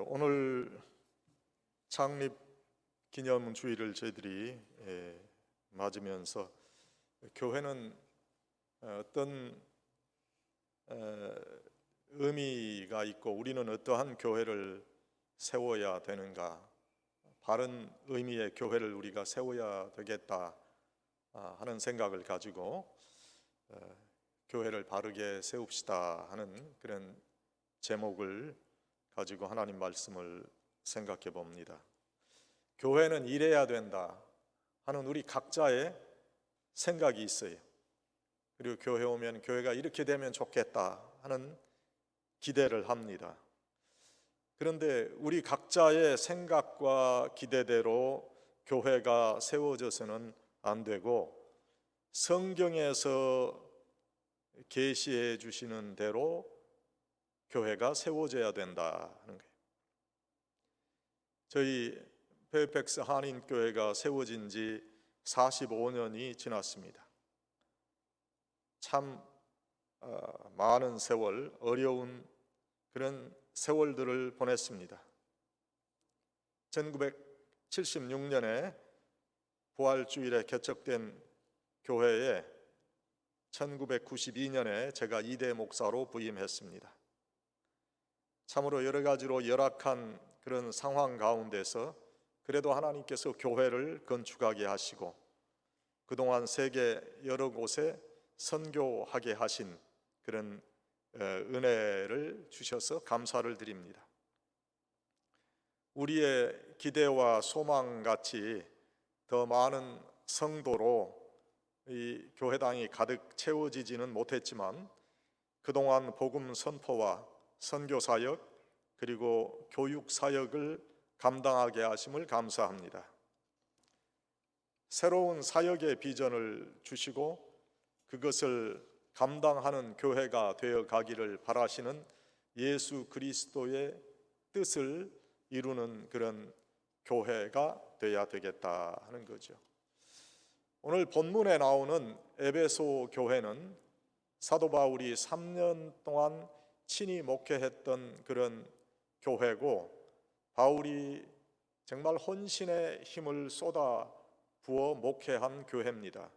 오늘 창립 기념주일을 저희들이 맞으면서 교회는 어떤 의미가 있고 우리는 어떠한 교회를 세워야 되는가, 바른 의미의 교회를 우리가 세워야 되겠다 하는 생각을 가지고 교회를 바르게 세웁시다 하는 그런 제목을 가지고 하나님 말씀을 생각해 봅니다. 교회는 이래야 된다 하는 우리 각자의 생각이 있어요. 그리고 교회 오면 교회가 이렇게 되면 좋겠다 하는 기대를 합니다. 그런데 우리 각자의 생각과 기대대로 교회가 세워져서는 안 되고, 성경에서 계시해 주시는 대로 교회가 세워져야 된다 하는 거예요. 저희 페어팩스 한인교회가 세워진 지 45년이 지났습니다. 참 많은 세월, 어려운 그런 세월들을 보냈습니다. 1976년에 부활주일에 개척된 교회에 1992년에 제가 2대 목사로 부임했습니다. 참으로 여러 가지로 열악한 그런 상황 가운데서 그래도 하나님께서 교회를 건축하게 하시고 그동안 세계 여러 곳에 선교하게 하신 그런 은혜를 주셔서 감사를 드립니다. 우리의 기대와 소망같이 더 많은 성도로 이 교회당이 가득 채워지지는 못했지만 그동안 복음 선포와 선교 사역 그리고 교육 사역을 감당하게 하심을 감사합니다. 새로운 사역의 비전을 주시고 그것을 감당하는 교회가 되어 가기를 바라시는 예수 그리스도의 뜻을 이루는 그런 교회가 되어야 되겠다 하는 거죠. 오늘 본문에 나오는 에베소 교회는 사도 바울이 3년 동안 친히 목회했던 그런 교회고, 바울이 정말 헌신의 힘을 쏟아 부어 목회한 교회입니다.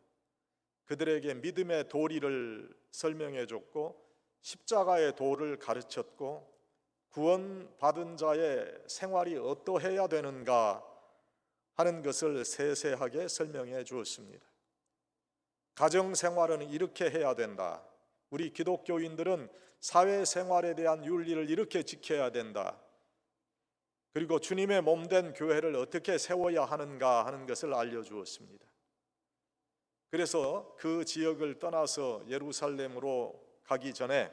그들에게 믿음의 도리를 설명해 줬고 십자가의 도를 가르쳤고 구원받은 자의 생활이 어떠해야 되는가 하는 것을 세세하게 설명해 주었습니다. 가정생활은 이렇게 해야 된다. 우리 기독교인들은 사회생활에 대한 윤리를 이렇게 지켜야 된다. 그리고 주님의 몸된 교회를 어떻게 세워야 하는가 하는 것을 알려주었습니다. 그래서 그 지역을 떠나서 예루살렘으로 가기 전에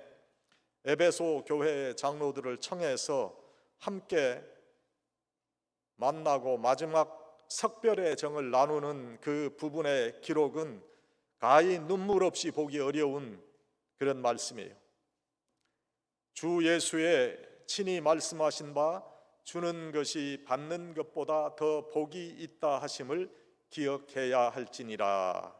에베소 교회의 장로들을 청해서 함께 만나고 마지막 석별의 정을 나누는 그 부분의 기록은 가히 눈물 없이 보기 어려운 그런 말씀이에요. 주 예수의 친히 말씀하신 바 주는 것이 받는 것보다 더 복이 있다 하심을 기억해야 할지니라.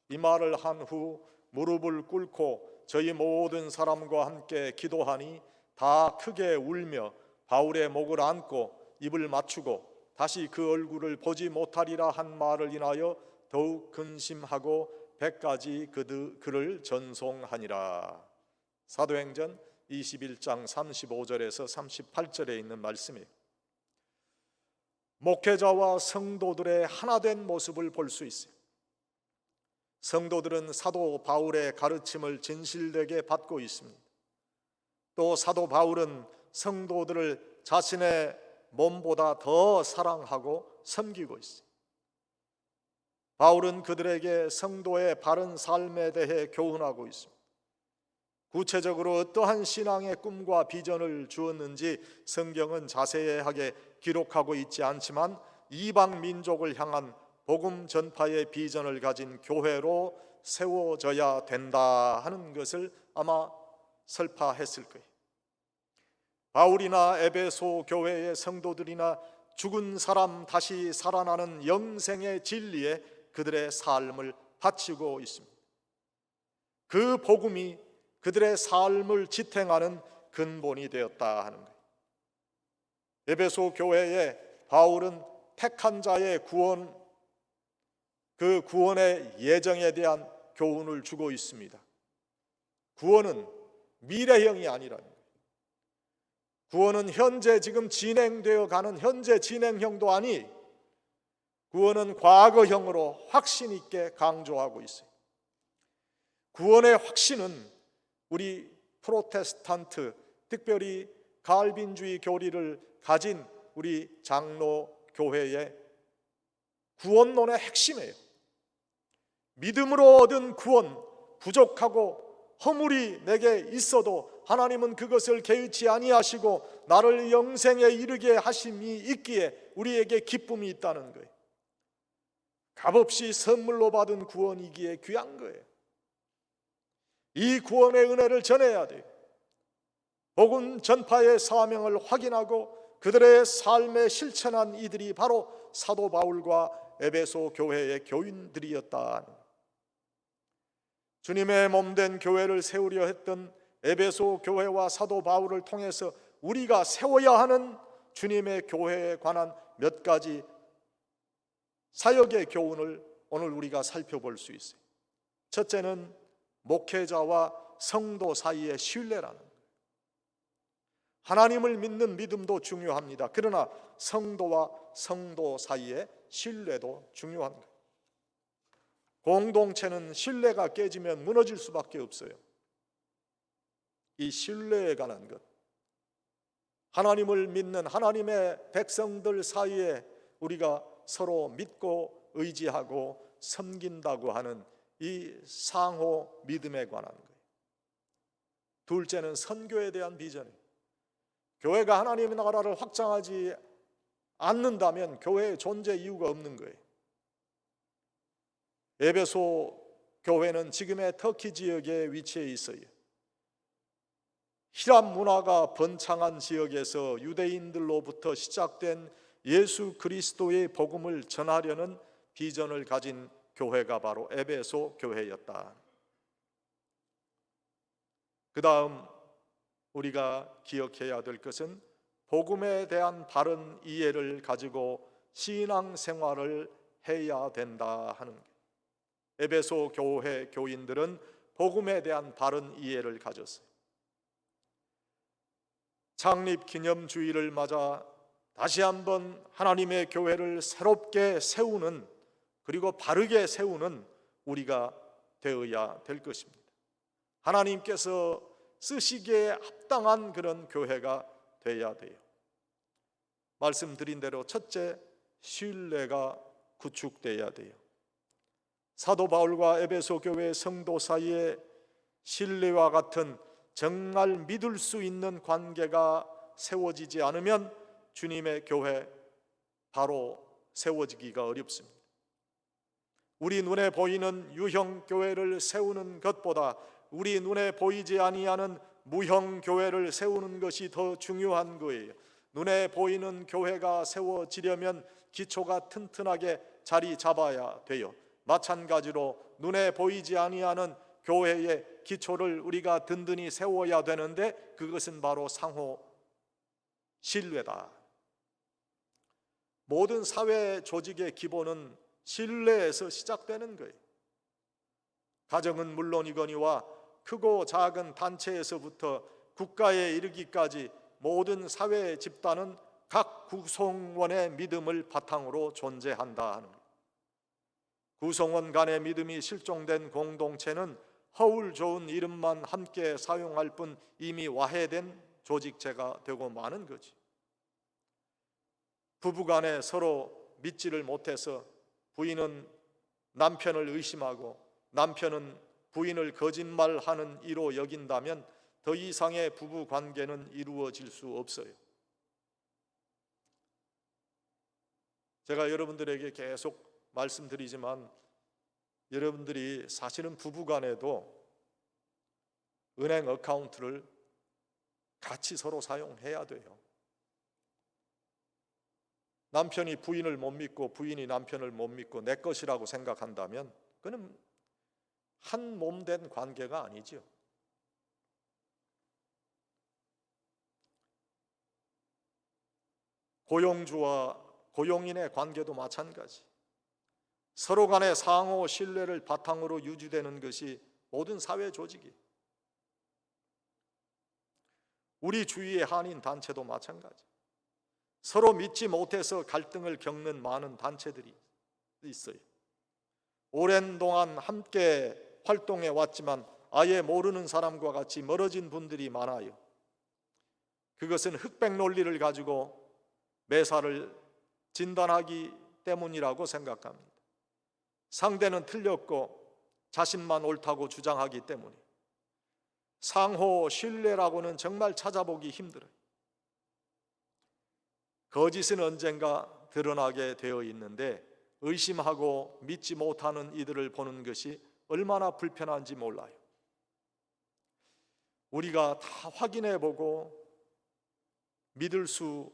이 말을 한 후 무릎을 꿇고 저희 모든 사람과 함께 기도하니 다 크게 울며 바울의 목을 안고 입을 맞추고 다시 그 얼굴을 보지 못하리라 한 말을 인하여 더욱 근심하고 100가지 그를 전송하니라. 사도행전 21장 35절에서 38절에 있는 말씀이에요. 목회자와 성도들의 하나된 모습을 볼 수 있어요. 성도들은 사도 바울의 가르침을 진실되게 받고 있습니다. 또 사도 바울은 성도들을 자신의 몸보다 더 사랑하고 섬기고 있어요. 바울은 그들에게 성도의 바른 삶에 대해 교훈하고 있습니다. 구체적으로 어떠한 신앙의 꿈과 비전을 주었는지 성경은 자세하게 기록하고 있지 않지만 이방 민족을 향한 복음 전파의 비전을 가진 교회로 세워져야 된다 하는 것을 아마 설파했을 거예요. 바울이나 에베소 교회의 성도들이나 죽은 사람 다시 살아나는 영생의 진리에 그들의 삶을 바치고 있습니다. 그 복음이 그들의 삶을 지탱하는 근본이 되었다 하는 거예요. 에베소 교회에 바울은 택한 자의 구원, 그 구원의 예정에 대한 교훈을 주고 있습니다. 구원은 미래형이 아니라는 거예요. 구원은 현재 지금 진행되어 가는 현재 진행형도 아니, 구원은 과거형으로 확신 있게 강조하고 있어요. 구원의 확신은 우리 프로테스탄트, 특별히 갈빈주의 교리를 가진 우리 장로 교회의 구원론의 핵심이에요. 믿음으로 얻은 구원, 부족하고 허물이 내게 있어도 하나님은 그것을 개의치 아니하시고 나를 영생에 이르게 하심이 있기에 우리에게 기쁨이 있다는 거예요. 값없이 선물로 받은 구원이기에 귀한 거예요. 이 구원의 은혜를 전해야 돼요. 복음 전파의 사명을 확인하고 그들의 삶에 실천한 이들이 바로 사도 바울과 에베소 교회의 교인들이었다. 주님의 몸된 교회를 세우려 했던 에베소 교회와 사도 바울을 통해서 우리가 세워야 하는 주님의 교회에 관한 몇 가지 사역의 교훈을 오늘 우리가 살펴볼 수 있어요. 첫째는 목회자와 성도 사이의 신뢰라는 거예요. 하나님을 믿는 믿음도 중요합니다. 그러나 성도와 성도 사이의 신뢰도 중요한 거예요. 공동체는 신뢰가 깨지면 무너질 수밖에 없어요. 이 신뢰에 관한 것, 하나님을 믿는 하나님의 백성들 사이에 우리가 서로 믿고 의지하고 섬긴다고 하는 이 상호 믿음에 관한 거예요. 둘째는 선교에 대한 비전이에요. 교회가 하나님의 나라를 확장하지 않는다면 교회의 존재 이유가 없는 거예요. 에베소 교회는 지금의 터키 지역에 위치해 있어요. 히랍 문화가 번창한 지역에서 유대인들로부터 시작된 예수 그리스도의 복음을 전하려는 비전을 가진 교회가 바로 에베소 교회였다. 그 다음 우리가 기억해야 될 것은 복음에 대한 바른 이해를 가지고 신앙생활을 해야 된다 하는 것. 에베소 교회 교인들은 복음에 대한 바른 이해를 가졌어요. 창립 기념주의를 맞아 다시 한번 하나님의 교회를 새롭게 세우는, 그리고 바르게 세우는 우리가 되어야 될 것입니다. 하나님께서 쓰시기에 합당한 그런 교회가 되어야 돼요. 말씀드린 대로 첫째, 신뢰가 구축되어야 돼요. 사도 바울과 에베소 교회 성도 사이에 신뢰와 같은 정말 믿을 수 있는 관계가 세워지지 않으면 주님의 교회 바로 세워지기가 어렵습니다. 우리 눈에 보이는 유형 교회를 세우는 것보다 우리 눈에 보이지 아니하는 무형 교회를 세우는 것이 더 중요한 거예요. 눈에 보이는 교회가 세워지려면 기초가 튼튼하게 자리 잡아야 돼요. 마찬가지로 눈에 보이지 아니하는 교회의 기초를 우리가 든든히 세워야 되는데 그것은 바로 상호 신뢰다. 모든 사회 조직의 기본은 신뢰에서 시작되는 거예요. 가정은 물론이거니와 크고 작은 단체에서부터 국가에 이르기까지 모든 사회 집단은 각 구성원의 믿음을 바탕으로 존재한다 하는 거예요. 구성원 간의 믿음이 실종된 공동체는 허울 좋은 이름만 함께 사용할 뿐 이미 와해된 조직체가 되고 마는 거지. 부부간에 서로 믿지를 못해서 부인은 남편을 의심하고 남편은 부인을 거짓말하는 이로 여긴다면 더 이상의 부부 관계는 이루어질 수 없어요. 제가 여러분들에게 계속 말씀드리지만 여러분들이 사실은 부부간에도 은행 어카운트를 같이 서로 사용해야 돼요. 남편이 부인을 못 믿고 부인이 남편을 못 믿고 내 것이라고 생각한다면 그는 한 몸 된 관계가 아니죠. 고용주와 고용인의 관계도 마찬가지. 서로 간의 상호 신뢰를 바탕으로 유지되는 것이 모든 사회 조직이. 우리 주위의 한인 단체도 마찬가지. 서로 믿지 못해서 갈등을 겪는 많은 단체들이 있어요. 오랜 동안 함께 활동해 왔지만 아예 모르는 사람과 같이 멀어진 분들이 많아요. 그것은 흑백 논리를 가지고 매사를 진단하기 때문이라고 생각합니다. 상대는 틀렸고 자신만 옳다고 주장하기 때문에. 상호 신뢰라고는 정말 찾아보기 힘들어요. 거짓은 언젠가 드러나게 되어 있는데 의심하고 믿지 못하는 이들을 보는 것이 얼마나 불편한지 몰라요. 우리가 다 확인해보고 믿을 수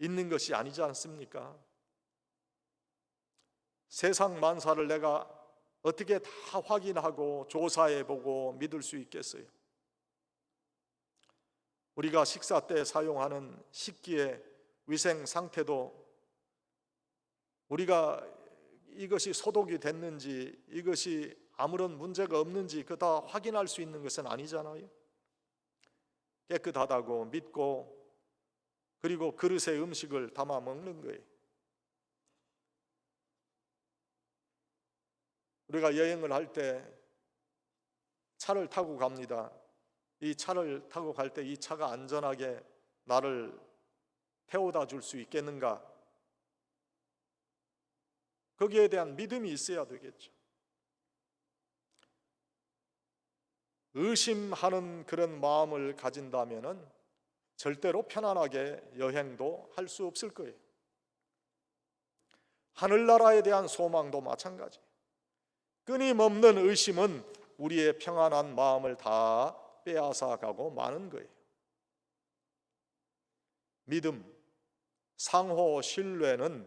있는 것이 아니지 않습니까? 세상 만사를 내가 어떻게 다 확인하고 조사해보고 믿을 수 있겠어요? 우리가 식사 때 사용하는 식기의 위생 상태도 우리가 이것이 소독이 됐는지, 이것이 아무런 문제가 없는지 그거 다 확인할 수 있는 것은 아니잖아요. 깨끗하다고 믿고 그리고 그릇에 음식을 담아 먹는 거예요. 우리가 여행을 할 때 차를 타고 갑니다. 이 차를 타고 갈 때 이 차가 안전하게 나를 태워다 줄 수 있겠는가? 거기에 대한 믿음이 있어야 되겠죠. 의심하는 그런 마음을 가진다면은 절대로 편안하게 여행도 할 수 없을 거예요. 하늘나라에 대한 소망도 마찬가지. 끊임없는 의심은 우리의 평안한 마음을 다 빼앗아가고 마는 거예요. 믿음, 상호 신뢰는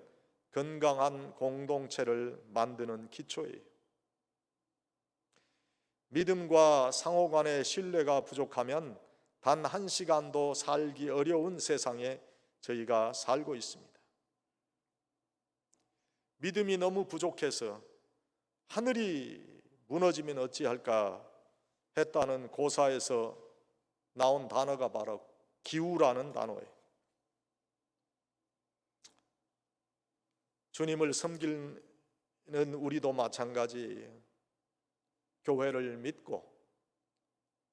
건강한 공동체를 만드는 기초예요. 믿음과 상호 간의 신뢰가 부족하면 단 한 시간도 살기 어려운 세상에 저희가 살고 있습니다. 믿음이 너무 부족해서 하늘이 무너지면 어찌할까 했다는 고사에서 나온 단어가 바로 기우라는 단어예요. 주님을 섬기는 우리도 마찬가지예요. 교회를 믿고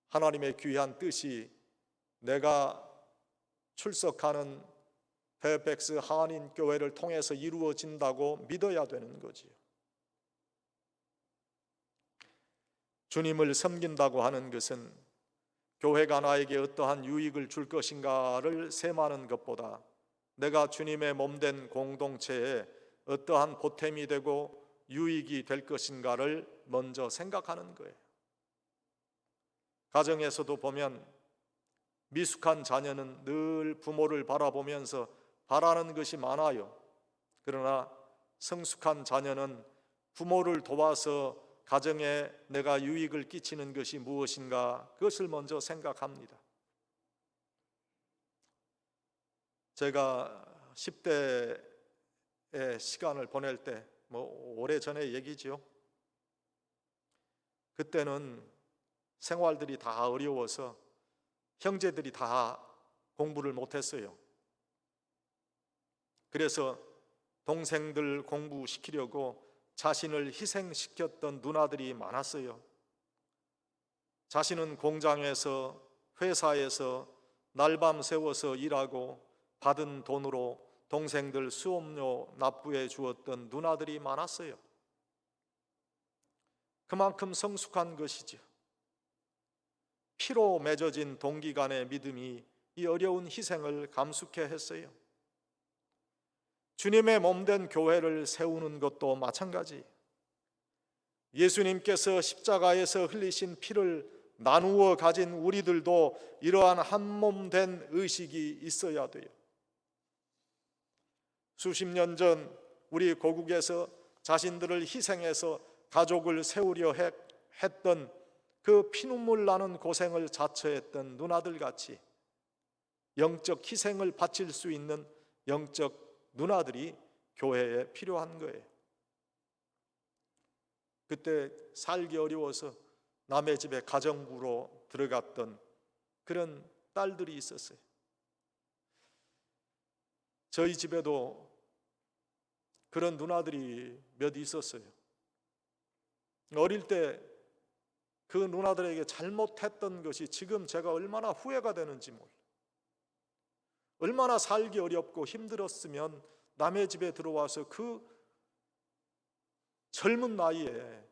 하나님의 귀한 뜻이 내가 출석하는 페어팩스 한인 교회를 통해서 이루어진다고 믿어야 되는 거지요. 주님을 섬긴다고 하는 것은 교회가 나에게 어떠한 유익을 줄 것인가를 셈하는 것보다 내가 주님의 몸된 공동체에 어떠한 보탬이 되고 유익이 될 것인가를 먼저 생각하는 거예요. 가정에서도 보면 미숙한 자녀는 늘 부모를 바라보면서 바라는 것이 많아요. 그러나 성숙한 자녀는 부모를 도와서 가정에 내가 유익을 끼치는 것이 무엇인가 그것을 먼저 생각합니다. 제가 10대의 시간을 보낼 때 오래전의 얘기죠. 그때는 생활들이 다 어려워서 형제들이 다 공부를 못했어요. 그래서 동생들 공부시키려고 자신을 희생시켰던 누나들이 많았어요. 자신은 공장에서 회사에서 날밤 새워서 일하고 받은 돈으로 동생들 수업료 납부해 주었던 누나들이 많았어요. 그만큼 성숙한 것이죠. 피로 맺어진 동기 간의 믿음이 이 어려운 희생을 감수케 했어요. 주님의 몸된 교회를 세우는 것도 마찬가지. 예수님께서 십자가에서 흘리신 피를 나누어 가진 우리들도 이러한 한 몸 된 의식이 있어야 돼요. 수십 년 전 우리 고국에서 자신들을 희생해서 가족을 세우려 했던 그 피눈물 나는 고생을 자처했던 누나들 같이 영적 희생을 바칠 수 있는 영적 누나들이 교회에 필요한 거예요. 그때 살기 어려워서 남의 집에 가정부로 들어갔던 그런 딸들이 있었어요. 저희 집에도 그런 누나들이 몇 있었어요. 어릴 때 그 누나들에게 잘못했던 것이 지금 제가 얼마나 후회가 되는지 몰라요. 얼마나 살기 어렵고 힘들었으면 남의 집에 들어와서 그 젊은 나이에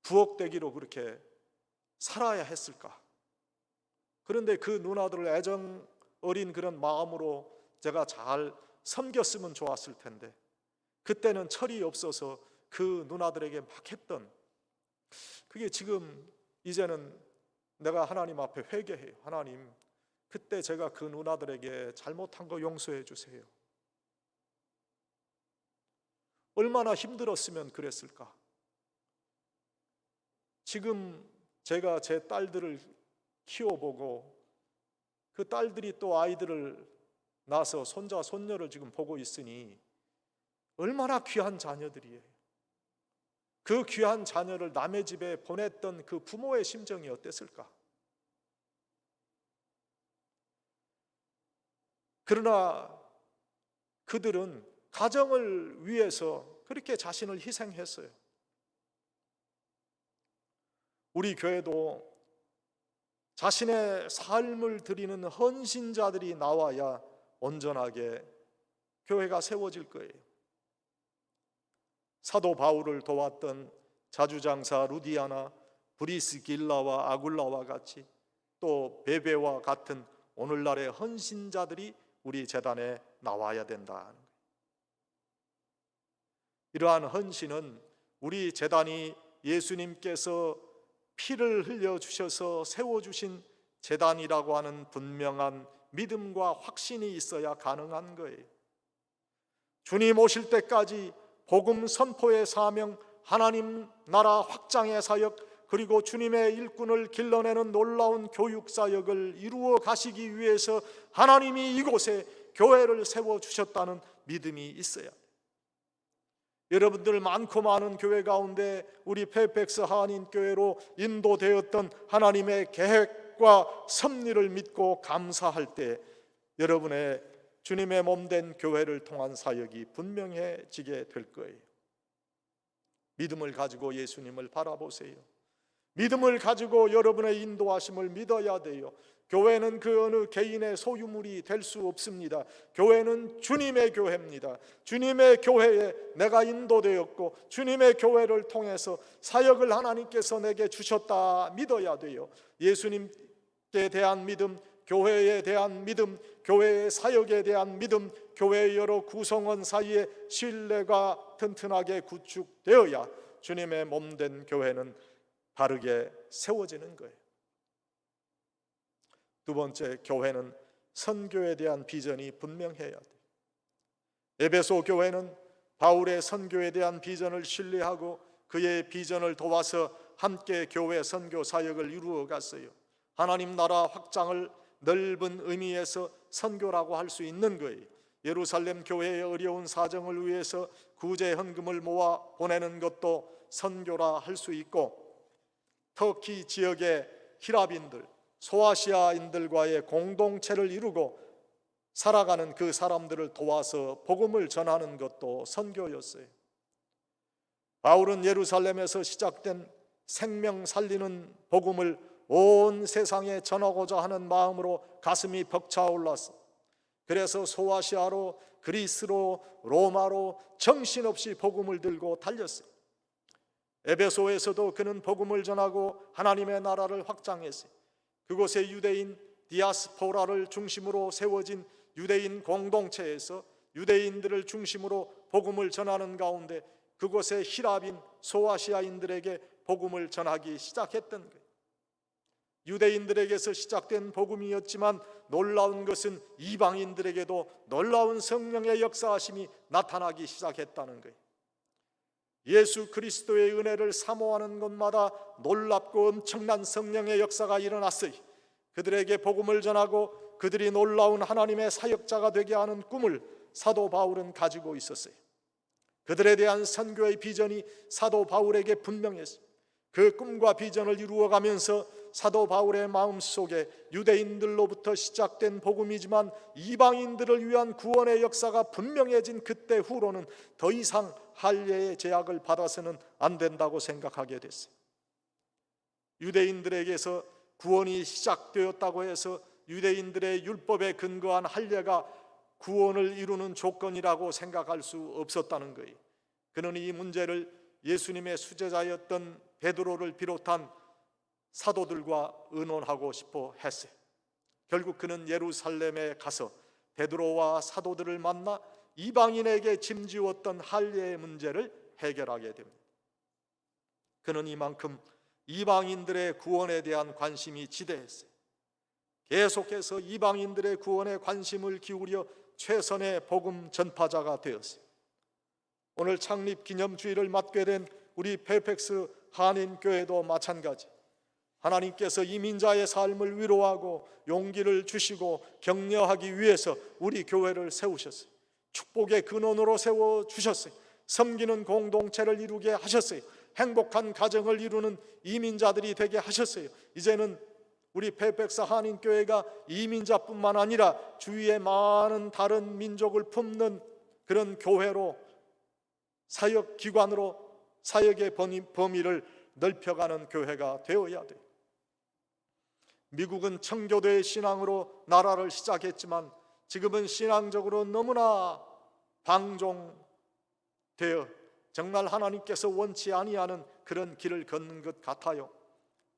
부엌대기로 그렇게 살아야 했을까. 그런데 그 누나들을 애정 어린 그런 마음으로 제가 잘 섬겼으면 좋았을 텐데 그때는 철이 없어서 그 누나들에게 막 했던, 그게 지금 이제는 내가 하나님 앞에 회개해요. 하나님, 그때 제가 그 누나들에게 잘못한 거 용서해 주세요. 얼마나 힘들었으면 그랬을까. 지금 제가 제 딸들을 키워보고 그 딸들이 또 아이들을 낳아서 손자 손녀를 지금 보고 있으니 얼마나 귀한 자녀들이에요. 그 귀한 자녀를 남의 집에 보냈던 그 부모의 심정이 어땠을까. 그러나 그들은 가정을 위해서 그렇게 자신을 희생했어요. 우리 교회도 자신의 삶을 드리는 헌신자들이 나와야 온전하게 교회가 세워질 거예요. 사도 바울을 도왔던 자주장사 루디아나, 브리스길라와 아굴라와 같이 또 베베와 같은 오늘날의 헌신자들이 우리 재단에 나와야 된다. 이러한 헌신은 우리 재단이 예수님께서 피를 흘려주셔서 세워주신 재단이라고 하는 분명한 믿음과 확신이 있어야 가능한 거예요. 주님 오실 때까지 복음 선포의 사명, 하나님 나라 확장의 사역, 그리고 주님의 일꾼을 길러내는 놀라운 교육 사역을 이루어 가시기 위해서 하나님이 이곳에 교회를 세워주셨다는 믿음이 있어야 돼요. 여러분들 많고 많은 교회 가운데 우리 페이펙스 한인교회로 인도되었던 하나님의 계획과 섭리를 믿고 감사할 때 여러분의 주님의 몸된 교회를 통한 사역이 분명해지게 될 거예요. 믿음을 가지고 예수님을 바라보세요. 믿음을 가지고 여러분의 인도하심을 믿어야 돼요. 교회는 그 어느 개인의 소유물이 될 수 없습니다. 교회는 주님의 교회입니다. 주님의 교회에 내가 인도되었고 주님의 교회를 통해서 사역을 하나님께서 내게 주셨다 믿어야 돼요. 예수님께 대한 믿음, 교회에 대한 믿음, 교회의 사역에 대한 믿음, 교회의 여러 구성원 사이에 신뢰가 튼튼하게 구축되어야 주님의 몸된 교회는 바르게 세워지는 거예요. 두 번째, 교회는 선교에 대한 비전이 분명해야 돼요. 에베소 교회는 바울의 선교에 대한 비전을 신뢰하고 그의 비전을 도와서 함께 교회 선교 사역을 이루어 갔어요. 하나님 나라 확장을 넓은 의미에서 선교라고 할 수 있는 거예요. 예루살렘 교회의 어려운 사정을 위해서 구제 헌금을 모아 보내는 것도 선교라 할 수 있고, 터키 지역의 히랍인들, 소아시아인들과의 공동체를 이루고 살아가는 그 사람들을 도와서 복음을 전하는 것도 선교였어요. 바울은 예루살렘에서 시작된 생명 살리는 복음을 온 세상에 전하고자 하는 마음으로 가슴이 벅차올랐어. 그래서 소아시아로, 그리스로, 로마로 정신없이 복음을 들고 달렸어요. 에베소에서도 그는 복음을 전하고 하나님의 나라를 확장했어요. 그곳의 유대인 디아스포라를 중심으로 세워진 유대인 공동체에서 유대인들을 중심으로 복음을 전하는 가운데 그곳의 히랍인 소아시아인들에게 복음을 전하기 시작했던 거예요. 유대인들에게서 시작된 복음이었지만 놀라운 것은 이방인들에게도 놀라운 성령의 역사하심이 나타나기 시작했다는 거예요. 예수 그리스도의 은혜를 사모하는 곳마다 놀랍고 엄청난 성령의 역사가 일어났어요. 그들에게 복음을 전하고 그들이 놀라운 하나님의 사역자가 되게 하는 꿈을 사도 바울은 가지고 있었어요. 그들에 대한 선교의 비전이 사도 바울에게 분명했어요. 그 꿈과 비전을 이루어가면서 사도 바울의 마음속에 유대인들로부터 시작된 복음이지만 이방인들을 위한 구원의 역사가 분명해진 그때 후로는 더 이상 할례의 제약을 받아서는 안 된다고 생각하게 됐어요. 유대인들에게서 구원이 시작되었다고 해서 유대인들의 율법에 근거한 할례가 구원을 이루는 조건이라고 생각할 수 없었다는 거예요. 그는 이 문제를 예수님의 수제자였던 베드로를 비롯한 사도들과 의논하고 싶어 했어요. 결국 그는 예루살렘에 가서 베드로와 사도들을 만나 이방인에게 짐지웠던 할례의 문제를 해결하게 됩니다. 그는 이만큼 이방인들의 구원에 대한 관심이 지대했어요. 계속해서 이방인들의 구원에 관심을 기울여 최선의 복음 전파자가 되었어요. 오늘 창립 기념주일을 맞게 된 우리 페이펙스 한인교회도 마찬가지. 하나님께서 이민자의 삶을 위로하고 용기를 주시고 격려하기 위해서 우리 교회를 세우셨어요. 축복의 근원으로 세워주셨어요. 섬기는 공동체를 이루게 하셨어요. 행복한 가정을 이루는 이민자들이 되게 하셨어요. 이제는 우리 페이펙스 한인교회가 이민자뿐만 아니라 주위의 많은 다른 민족을 품는 그런 교회로, 사역기관으로 사역의 범위를 넓혀가는 교회가 되어야 돼요. 미국은 청교도의 신앙으로 나라를 시작했지만 지금은 신앙적으로 너무나 방종되어 정말 하나님께서 원치 아니하는 그런 길을 걷는 것 같아요.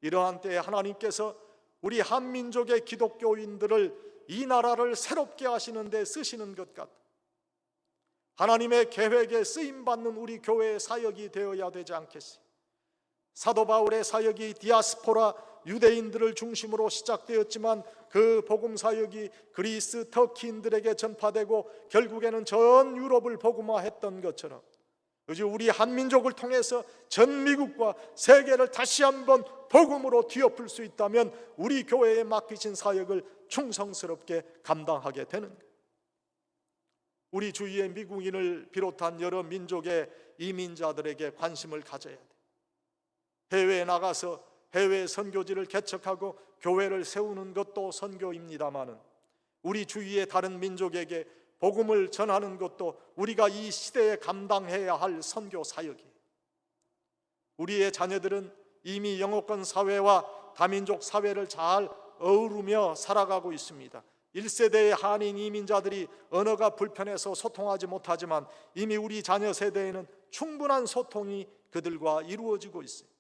이러한 때에 하나님께서 우리 한민족의 기독교인들을 이 나라를 새롭게 하시는 데 쓰시는 것 같아요. 하나님의 계획에 쓰임받는 우리 교회의 사역이 되어야 되지 않겠어요? 사도 바울의 사역이 디아스포라 유대인들을 중심으로 시작되었지만 그 복음 사역이 그리스 터키인들에게 전파되고 결국에는 전 유럽을 복음화했던 것처럼 이제 우리 한민족을 통해서 전 미국과 세계를 다시 한번 복음으로 뒤엎을 수 있다면 우리 교회에 맡기신 사역을 충성스럽게 감당하게 되는 거예요. 우리 주위의 미국인을 비롯한 여러 민족의 이민자들에게 관심을 가져야 돼. 해외에 나가서 해외 선교지를 개척하고 교회를 세우는 것도 선교입니다마는 우리 주위의 다른 민족에게 복음을 전하는 것도 우리가 이 시대에 감당해야 할 선교 사역이에요. 우리의 자녀들은 이미 영어권 사회와 다민족 사회를 잘 어우르며 살아가고 있습니다. 1세대의 한인 이민자들이 언어가 불편해서 소통하지 못하지만 이미 우리 자녀 세대에는 충분한 소통이 그들과 이루어지고 있어요.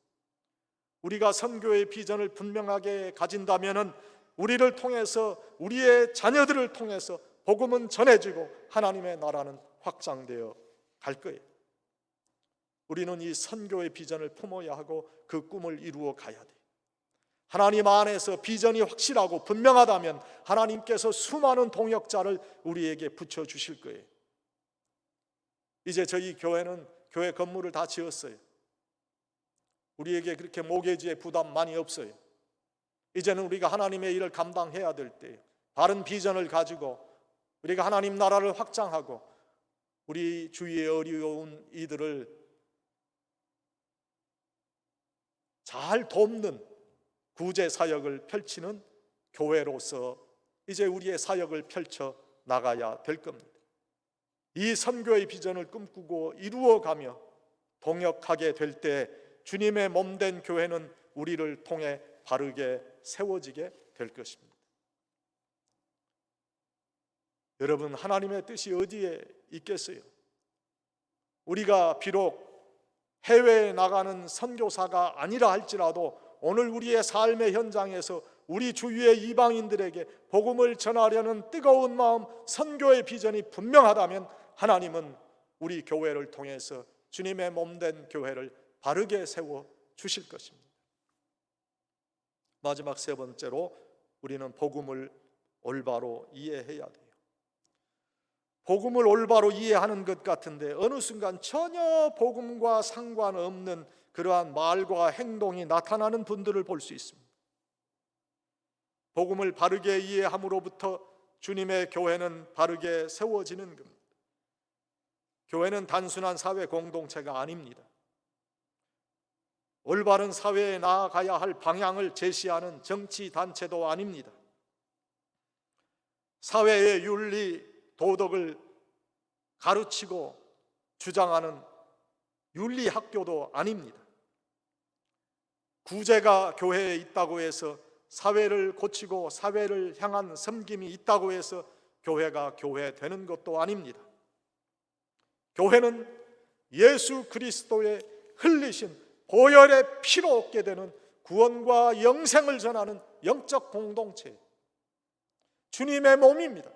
우리가 선교의 비전을 분명하게 가진다면 우리를 통해서 우리의 자녀들을 통해서 복음은 전해지고 하나님의 나라는 확장되어 갈 거예요. 우리는 이 선교의 비전을 품어야 하고 그 꿈을 이루어 가야 돼요. 하나님 안에서 비전이 확실하고 분명하다면 하나님께서 수많은 동역자를 우리에게 붙여주실 거예요. 이제 저희 교회는 교회 건물을 다 지었어요. 우리에게 그렇게 모계지의 부담 많이 없어요. 이제는 우리가 하나님의 일을 감당해야 될 때예요. 바른 비전을 가지고 우리가 하나님 나라를 확장하고 우리 주위에 어려운 이들을 잘 돕는 구제 사역을 펼치는 교회로서 이제 우리의 사역을 펼쳐 나가야 될 겁니다. 이 선교의 비전을 꿈꾸고 이루어가며 동역하게 될 때 주님의 몸된 교회는 우리를 통해 바르게 세워지게 될 것입니다. 여러분, 하나님의 뜻이 어디에 있겠어요? 우리가 비록 해외에 나가는 선교사가 아니라 할지라도 오늘 우리의 삶의 현장에서 우리 주위의 이방인들에게 복음을 전하려는 뜨거운 마음, 선교의 비전이 분명하다면 하나님은 우리 교회를 통해서 주님의 몸된 교회를 바르게 세워 주실 것입니다. 마지막 세 번째로 우리는 복음을 올바로 이해해야 돼요. 복음을 올바로 이해하는 것 같은데 어느 순간 전혀 복음과 상관없는 그러한 말과 행동이 나타나는 분들을 볼 수 있습니다. 복음을 바르게 이해함으로부터 주님의 교회는 바르게 세워지는 겁니다. 교회는 단순한 사회 공동체가 아닙니다. 올바른 사회에 나아가야 할 방향을 제시하는 정치 단체도 아닙니다. 사회의 윤리, 도덕을 가르치고 주장하는 윤리학교도 아닙니다. 구제가 교회에 있다고 해서, 사회를 고치고 사회를 향한 섬김이 있다고 해서 교회가 교회 되는 것도 아닙니다. 교회는 예수 그리스도의 흘리신 보혈의 피로 얻게 되는 구원과 영생을 전하는 영적 공동체, 주님의 몸입니다.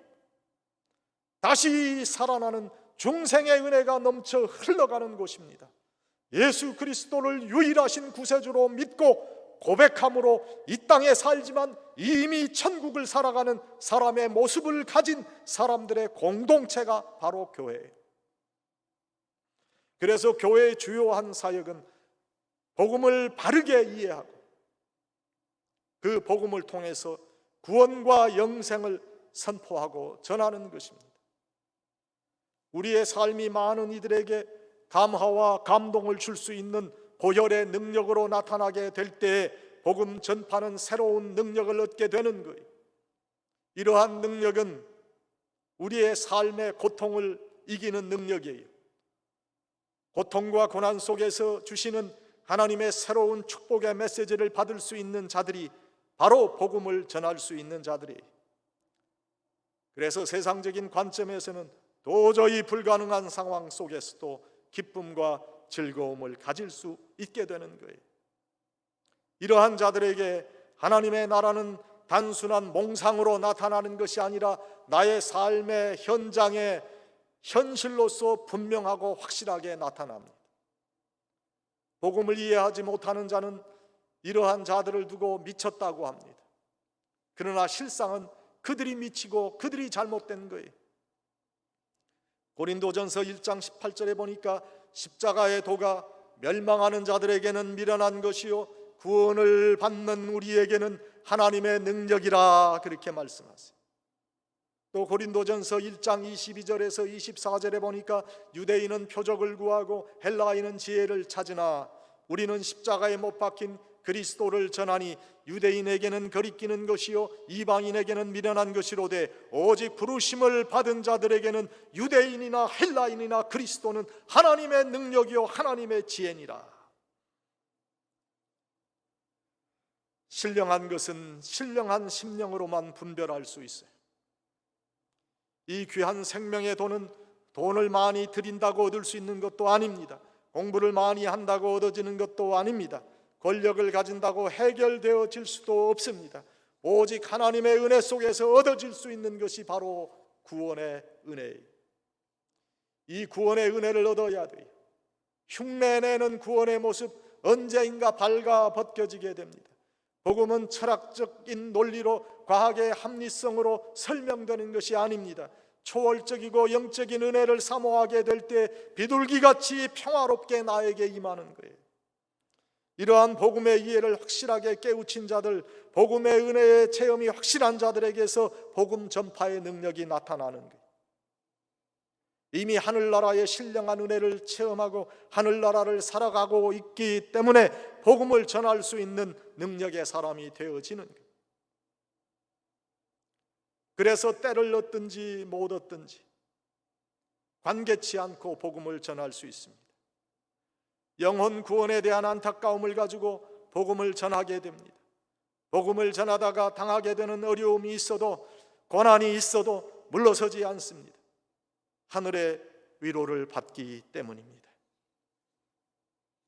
다시 살아나는 중생의 은혜가 넘쳐 흘러가는 곳입니다. 예수 그리스도를 유일하신 구세주로 믿고 고백함으로 이 땅에 살지만 이미 천국을 살아가는 사람의 모습을 가진 사람들의 공동체가 바로 교회예요. 그래서 교회의 주요한 사역은 복음을 바르게 이해하고 그 복음을 통해서 구원과 영생을 선포하고 전하는 것입니다. 우리의 삶이 많은 이들에게 감화와 감동을 줄 수 있는 보혈의 능력으로 나타나게 될 때에 복음 전파는 새로운 능력을 얻게 되는 거예요. 이러한 능력은 우리의 삶의 고통을 이기는 능력이에요. 고통과 고난 속에서 주시는 하나님의 새로운 축복의 메시지를 받을 수 있는 자들이 바로 복음을 전할 수 있는 자들이에요. 그래서 세상적인 관점에서는 도저히 불가능한 상황 속에서도 기쁨과 즐거움을 가질 수 있게 되는 거예요. 이러한 자들에게 하나님의 나라는 단순한 몽상으로 나타나는 것이 아니라 나의 삶의 현장에 현실로서 분명하고 확실하게 나타납니다. 복음을 이해하지 못하는 자는 이러한 자들을 두고 미쳤다고 합니다. 그러나 실상은 그들이 미치고 그들이 잘못된 거예요. 고린도전서 1장 18절에 보니까 십자가의 도가 멸망하는 자들에게는 미련한 것이요 구원을 받는 우리에게는 하나님의 능력이라, 그렇게 말씀하세요. 또 고린도전서 1장 22절에서 24절에 보니까 유대인은 표적을 구하고 헬라인은 지혜를 찾으나 우리는 십자가에 못 박힌 그리스도를 전하니 유대인에게는 거리끼는 것이요 이방인에게는 미련한 것이로되 오직 부르심을 받은 자들에게는 유대인이나 헬라인이나 그리스도는 하나님의 능력이요 하나님의 지혜니라. 신령한 것은 신령한 심령으로만 분별할 수 있어요. 이 귀한 생명의 돈은 돈을 많이 들인다고 얻을 수 있는 것도 아닙니다. 공부를 많이 한다고 얻어지는 것도 아닙니다. 권력을 가진다고 해결되어질 수도 없습니다. 오직 하나님의 은혜 속에서 얻어질 수 있는 것이 바로 구원의 은혜예요. 이 구원의 은혜를 얻어야 돼요. 흉내내는 구원의 모습 언제인가 밝아 벗겨지게 됩니다. 복음은 철학적인 논리로 과학의 합리성으로 설명되는 것이 아닙니다. 초월적이고 영적인 은혜를 사모하게 될 때 비둘기같이 평화롭게 나에게 임하는 거예요. 이러한 복음의 이해를 확실하게 깨우친 자들, 복음의 은혜의 체험이 확실한 자들에게서 복음 전파의 능력이 나타나는 거예요. 이미 하늘나라의 신령한 은혜를 체험하고 하늘나라를 살아가고 있기 때문에 복음을 전할 수 있는 능력의 사람이 되어지는 거예요. 그래서 때를 얻든지 못 얻든지 관계치 않고 복음을 전할 수 있습니다. 영혼 구원에 대한 안타까움을 가지고 복음을 전하게 됩니다. 복음을 전하다가 당하게 되는 어려움이 있어도, 고난이 있어도 물러서지 않습니다. 하늘의 위로를 받기 때문입니다.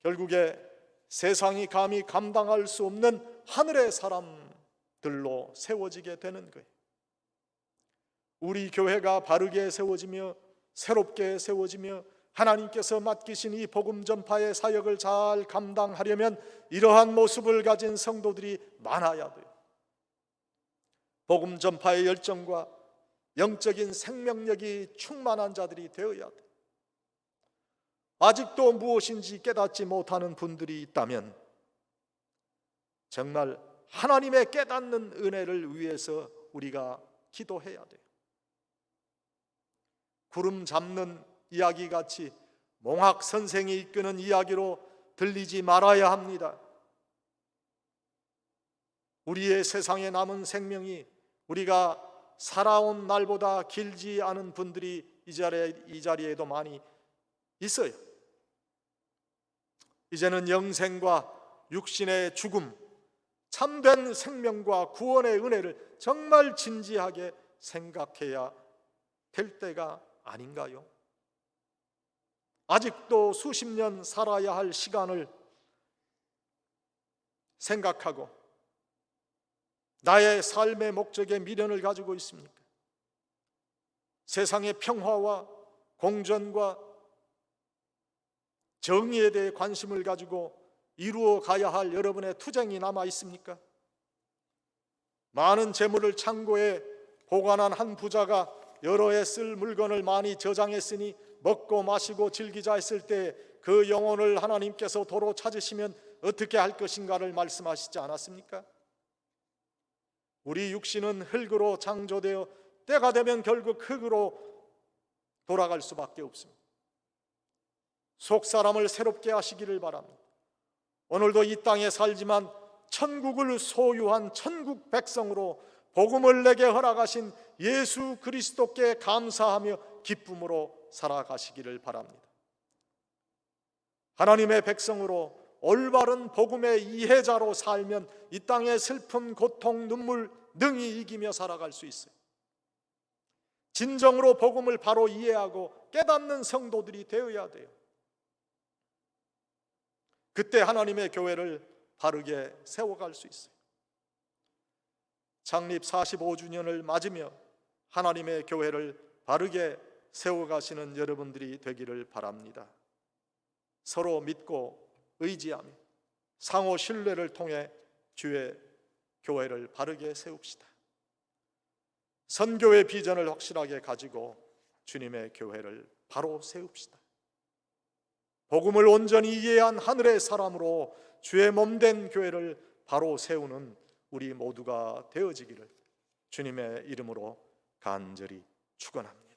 결국에 세상이 감히 감당할 수 없는 하늘의 사람들로 세워지게 되는 거예요. 우리 교회가 바르게 세워지며 새롭게 세워지며 하나님께서 맡기신 이 복음 전파의 사역을 잘 감당하려면 이러한 모습을 가진 성도들이 많아야 돼요. 복음 전파의 열정과 영적인 생명력이 충만한 자들이 되어야 돼요. 아직도 무엇인지 깨닫지 못하는 분들이 있다면 정말 하나님의 깨닫는 은혜를 위해서 우리가 기도해야 돼요. 구름 잡는 이야기 같이 몽학 선생이 이끄는 이야기로 들리지 말아야 합니다. 우리의 세상에 남은 생명이 우리가 살아온 날보다 길지 않은 분들이 이 자리에도 많이 있어요. 이제는 영생과 육신의 죽음, 참된 생명과 구원의 은혜를 정말 진지하게 생각해야 될 때가 아닌가요? 아직도 수십 년 살아야 할 시간을 생각하고 나의 삶의 목적에 미련을 가지고 있습니까? 세상의 평화와 공존과 정의에 대해 관심을 가지고 이루어 가야 할 여러분의 투쟁이 남아 있습니까? 많은 재물을 창고에 보관한 한 부자가 여러 해 쓸 물건을 많이 저장했으니 먹고 마시고 즐기자 했을 때 그 영혼을 하나님께서 도로 찾으시면 어떻게 할 것인가를 말씀하시지 않았습니까? 우리 육신은 흙으로 창조되어 때가 되면 결국 흙으로 돌아갈 수밖에 없습니다. 속 사람을 새롭게 하시기를 바랍니다. 오늘도 이 땅에 살지만 천국을 소유한 천국 백성으로 복음을 내게 허락하신 예수 그리스도께 감사하며 기쁨으로 살아가시기를 바랍니다. 하나님의 백성으로 올바른 복음의 이해자로 살면 이 땅의 슬픔, 고통, 눈물 능히 이기며 살아갈 수 있어요. 진정으로 복음을 바로 이해하고 깨닫는 성도들이 되어야 돼요. 그때 하나님의 교회를 바르게 세워갈 수 있어요. 창립 45주년을 맞으며 하나님의 교회를 바르게 세워가시는 여러분들이 되기를 바랍니다. 서로 믿고 의지하며 상호 신뢰를 통해 주의 교회를 바르게 세웁시다. 선교의 비전을 확실하게 가지고 주님의 교회를 바로 세웁시다. 복음을 온전히 이해한 하늘의 사람으로 주의 몸된 교회를 바로 세우는 우리 모두가 되어지기를 주님의 이름으로 간절히 축원합니다.